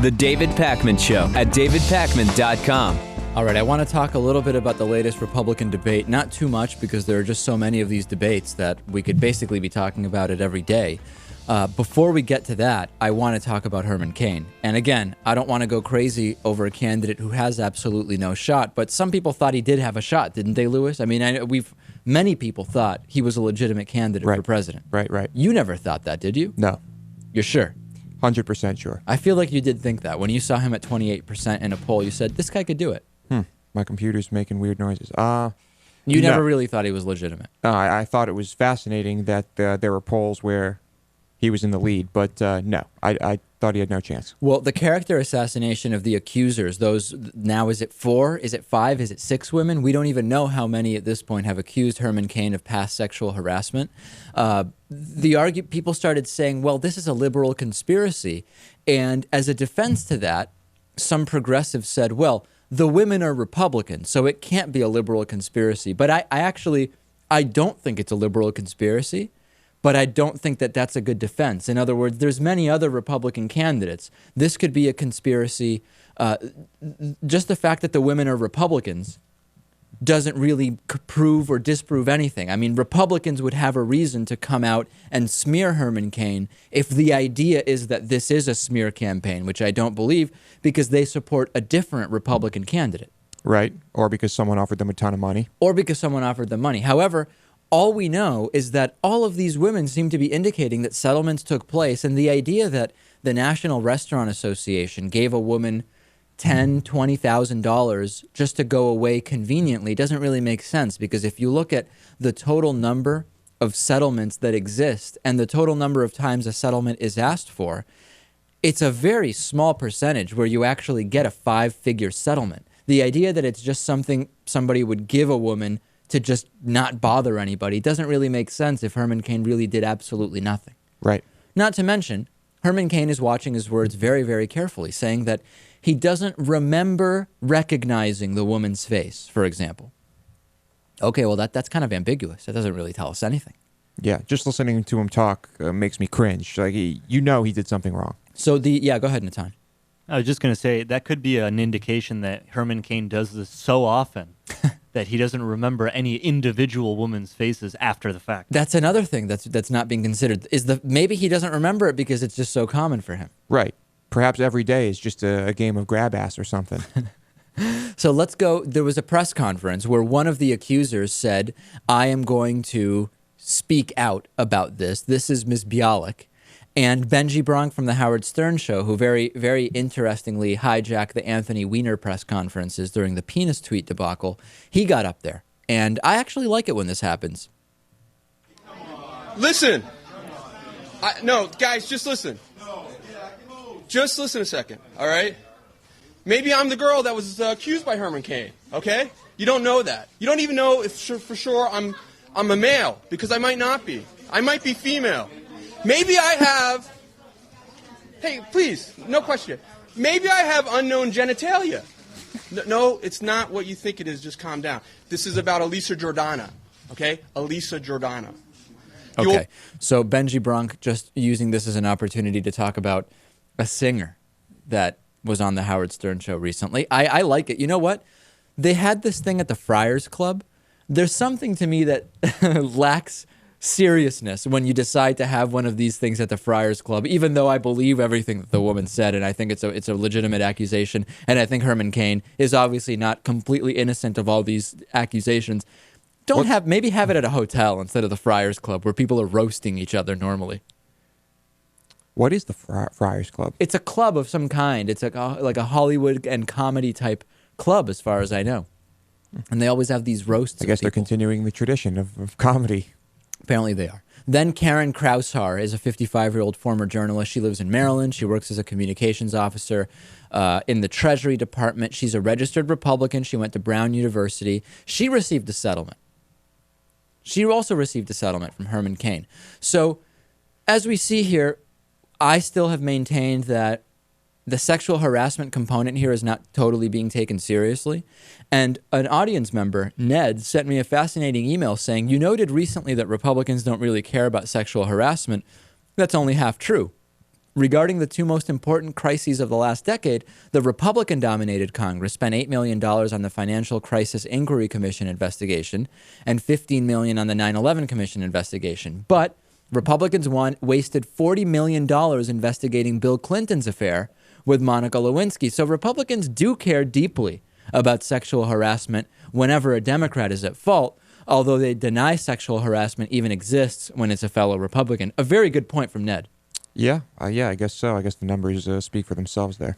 The David Pakman Show at davidpakman.com. All right, I want to talk a little bit about the latest Republican debate. Not too much, because there are just so many of these debates that we could basically be talking about it every day. Before we get to that, I want to talk about Herman Cain. And again, I don't want to go crazy over a candidate who has absolutely no shot, but some people thought he did have a shot, didn't they, Lewis? I mean, many people thought he was a legitimate candidate for president. Right. You never thought that, did you? No. You're sure? 100% sure. I feel like you did think that. When you saw him at 28% in a poll, you said, this guy could do it. My computer's making weird noises. You never really thought he was legitimate. I thought it was fascinating that there were polls where he was in the lead, but no, I thought he had no chance. Well, the character assassination of the accusers, those now, is it 4? Is it 5? Is it 6 women? We don't even know how many at this point have accused Herman Cain of past sexual harassment. People started saying, well, this is a liberal conspiracy. And as a defense to that, some progressives said, well, the women are Republicans, so it can't be a liberal conspiracy. But I don't think it's a liberal conspiracy, but I don't think that that's a good defense. In other words, there's many other Republican candidates. This could be a conspiracy. Just the fact that the women are Republicans doesn't really prove or disprove anything. I mean, Republicans would have a reason to come out and smear Herman Cain if the idea is that this is a smear campaign, which I don't believe, because they support a different Republican candidate. Right, or because someone offered them a ton of money. However, all we know is that all of these women seem to be indicating that settlements took place, and the idea that the National Restaurant Association gave a woman $10,000, $20,000 just to go away conveniently doesn't really make sense, because if you look at the total number of settlements that exist and the total number of times a settlement is asked for, it's a very small percentage where you actually get a 5-figure settlement. The idea that it's just something somebody would give a woman to just not bother anybody doesn't really make sense if Herman Cain really did absolutely nothing. Right. Not to mention, Herman Cain is watching his words very, very carefully, saying that he doesn't remember recognizing the woman's face, for example. Okay, well, that's kind of ambiguous. That doesn't really tell us anything. Yeah, just listening to him talk makes me cringe. Like, he did something wrong. So go ahead, Natan. I was just going to say, that could be an indication that Herman Cain does this so often that he doesn't remember any individual woman's faces after the fact. That's another thing that's not being considered. Maybe he doesn't remember it because it's just so common for him. Right. Perhaps every day is just a game of grab ass or something. So let's go. There was a press conference where one of the accusers said, I am going to speak out about this. This is Ms. Bialek. And Benjy Bronk from the Howard Stern Show, who very, very interestingly hijacked the Anthony Weiner press conferences during the penis tweet debacle, he got up there. And I actually like it when this happens. Listen. No, guys, just listen. Just listen a second, all right? Maybe I'm the girl that was accused by Herman Cain, okay? You don't know that. You don't even know if for sure I'm a male, because I might not be. I might be female. Maybe I have, hey, please, no question. Maybe I have unknown genitalia. No, it's not what you think it is. Just calm down. This is about Elisa Jordana, okay? Elisa Jordana. Okay, so Benjy Bronk just using this as an opportunity to talk about a singer that was on the Howard Stern Show recently. I like it. You know what? They had this thing at the Friars Club. There's something to me that lacks seriousness when you decide to have one of these things at the Friars Club, even though I believe everything that the woman said, and I think it's a legitimate accusation, and I think Herman Cain is obviously not completely innocent of all these accusations. Maybe have it at a hotel instead of the Friars Club, where people are roasting each other normally. What is the Friars Club? It's a club of some kind. It's like a Hollywood and comedy type club, as far as I know. And they always have these roasts. I guess they're continuing the tradition of comedy. Apparently they are. Then Karen Kraushar is a 55-year-old former journalist. She lives in Maryland. She works as a communications officer in the Treasury Department. She's a registered Republican. She went to Brown University. She received a settlement. She also received a settlement from Herman Cain. So as we see here, I still have maintained that the sexual harassment component here is not totally being taken seriously. And an audience member, Ned, sent me a fascinating email saying, you noted recently that Republicans don't really care about sexual harassment. That's only half true. Regarding the two most important crises of the last decade, the Republican-dominated Congress spent $8 million on the Financial Crisis Inquiry Commission investigation and $15 million on the 9/11 Commission investigation. But Republicans wasted $40 million investigating Bill Clinton's affair with Monica Lewinsky. So Republicans do care deeply about sexual harassment whenever a Democrat is at fault, although they deny sexual harassment even exists when it's a fellow Republican. A very good point from Ned. Yeah, I guess so. I guess the numbers speak for themselves there.